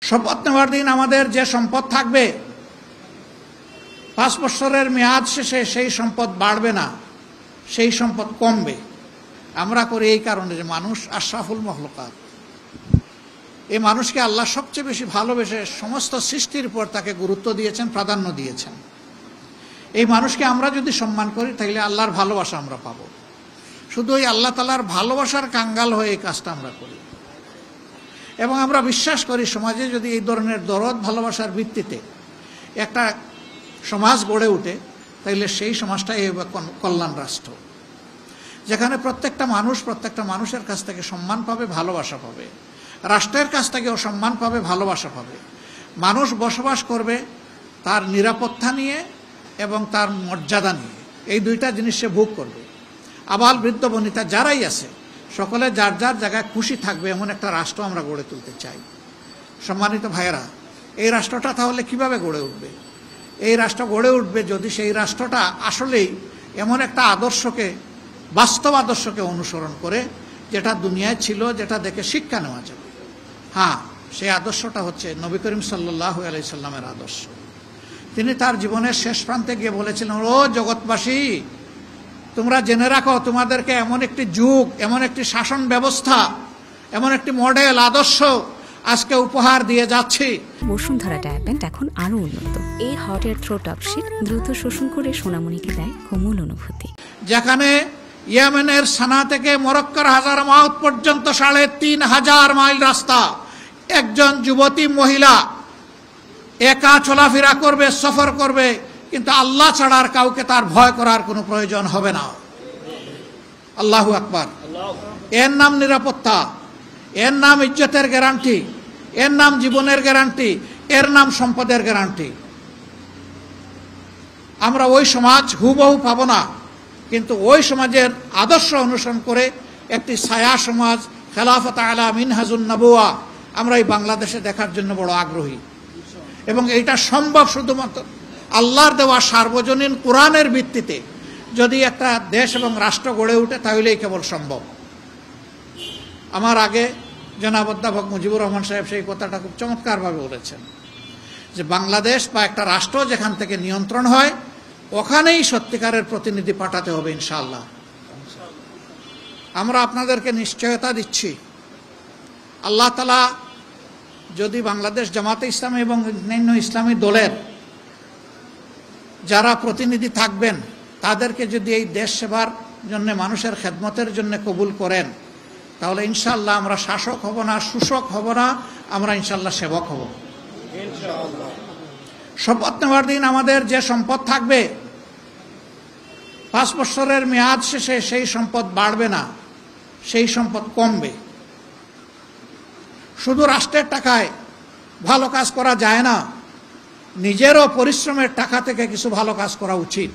শপথ নেওয়ার দিন আমাদের যে সম্পদ থাকবে 5 বছরের মেয়াদ শেষে সেই সম্পদ বাড়বে না, সেই সম্পদ কমবে। আমরা করি এই কারণে যে মানুষ আশরাফুল মখলুকাত, এই মানুষকে আল্লাহ সবচেয়ে বেশি ভালোবেসে সমস্ত সৃষ্টির উপর তাকে গুরুত্ব দিয়েছেন, প্রাধান্য দিয়েছেন। এই মানুষকে আমরা যদি সম্মান করি তাহলে আল্লাহর ভালোবাসা আমরা পাব। শুধু ওই আল্লাহ তাআলার ভালোবাসার কাঙ্গাল হয়ে এই কাজটা আমরা করি এবং আমরা বিশ্বাস করি সমাজে যদি এই ধরনের দরদ ভালোবাসার ভিত্তিতে একটা সমাজ গড়ে ওঠে তাহলে সেই সমাজটাই কল্যাণ রাষ্ট্র, যেখানে প্রত্যেকটা মানুষের কাছ থেকে সম্মান পাবে, ভালোবাসা পাবে, রাষ্ট্রের কাছ থেকেও সম্মান পাবে, ভালোবাসা পাবে। মানুষ বসবাস করবে তার নিরাপত্তা নিয়ে এবং তার মর্যাদা নিয়ে, এই দুইটা জিনিস সে ভোগ করবে। আবাল বৃদ্ধ বনিতা যারাই আছে সকলে যার যার জায়গায় খুশি থাকবে এমন একটা রাষ্ট্র আমরা গড়ে তুলতে চাই। সম্মানিত ভাইয়েরা, এই রাষ্ট্রটা তাহলে কিভাবে গড়ে উঠবে? এই রাষ্ট্র গড়ে উঠবে যদি সেই রাষ্ট্রটা আসলেই এমন একটা আদর্শকে, বাস্তব আদর্শকে অনুসরণ করে যেটা দুনিয়ায় ছিল, যেটা দেখে শিক্ষা নেওয়া যাবে। হ্যাঁ, সেই আদর্শটা হচ্ছে নবী করিম সাল্লাল্লাহু আলাইহি সাল্লামের আদর্শ। তিনি তার জীবনের শেষ প্রান্তে গিয়ে বলেছিলেন, ও জগৎবাসী, তোমরা জেনে রাখো তোমাদেরকে এমন একটি যুগ, এমন একটি শাসন ব্যবস্থা, এমন একটি মডেল আদর্শ আজকে উপহার দিয়ে যাচ্ছি। বসুন্ধরা ডায়াপেন্ট এখন আরো উন্নত। এই hot air through top sheet দ্রুত শোষণ করে সোনামণিকে দেয় কোমল অনুভূতি। যেখানে ইয়েমেনের সানা থেকে মরক্কোর হাজারামাউত পর্যন্ত ৩,৫০০ মাইল রাস্তা, একজন যুবতী মহিলা একা চলাফেরা করবে, সফর করবে, কিন্তু আল্লাহ ছাড়া আর কাউকে তার ভয় করার কোনো প্রয়োজন হবে না। আল্লাহু আকবার। এর নাম নিরাপত্তা, এর নাম ইজ্জতের গ্যারান্টি, এর নাম জীবনের গ্যারান্টি, এর নাম সম্পদের গ্যারান্টি। আমরা ওই সমাজ হুবহু পাবো না, কিন্তু ওই সমাজের আদর্শ অনুসরণ করে একটি ছায়া সমাজ, খেলাফত আলা মিনহাজুন নবুয়া, আমরা এই বাংলাদেশে দেখার জন্য বড় আগ্রহী। এবং এইটা সম্ভব শুধুমাত্র আল্লাহর দেওয়া সার্বজনীন কোরআনের ভিত্তিতে। যদি একটা দেশ এবং রাষ্ট্র গড়ে ওঠে তাহলেই কেবল সম্ভব। আমার আগে জনাব অধ্যাপক মুজিবুর রহমান সাহেব সেই কথাটা খুব চমৎকারভাবে বলেছেন যে বাংলাদেশ বা একটা রাষ্ট্র যেখান থেকে নিয়ন্ত্রণ হয় ওখানেই সত্যিকারের প্রতিনিধি পাঠাতে হবে ইনশাআল্লাহ। আমরা আপনাদেরকে নিশ্চয়তা দিচ্ছি, আল্লাহ তাআলা যদি বাংলাদেশ জামাতে ইসলামী এবং অন্যান্য ইসলামী দলের যারা প্রতিনিধি থাকবেন তাদেরকে যদি এই দেশ সেবার জন্য, মানুষের খেদমতের জন্য কবুল করেন, তাহলে ইনশাআল্লাহ আমরা শাসক হব না, শোষক হব না, আমরা ইনশাআল্লাহ সেবক হব। শপথ নেওয়ার দিন আমাদের যে সম্পদ থাকবে 5 বছরের মেয়াদ শেষে সেই সম্পদ বাড়বে না, সেই সম্পদ কমবে। শুধু রাষ্ট্রের টাকায় ভালো কাজ করা যায় না, নিজেরও পরিশ্রমের টাকা থেকে কিছু ভালো কাজ করা উচিত।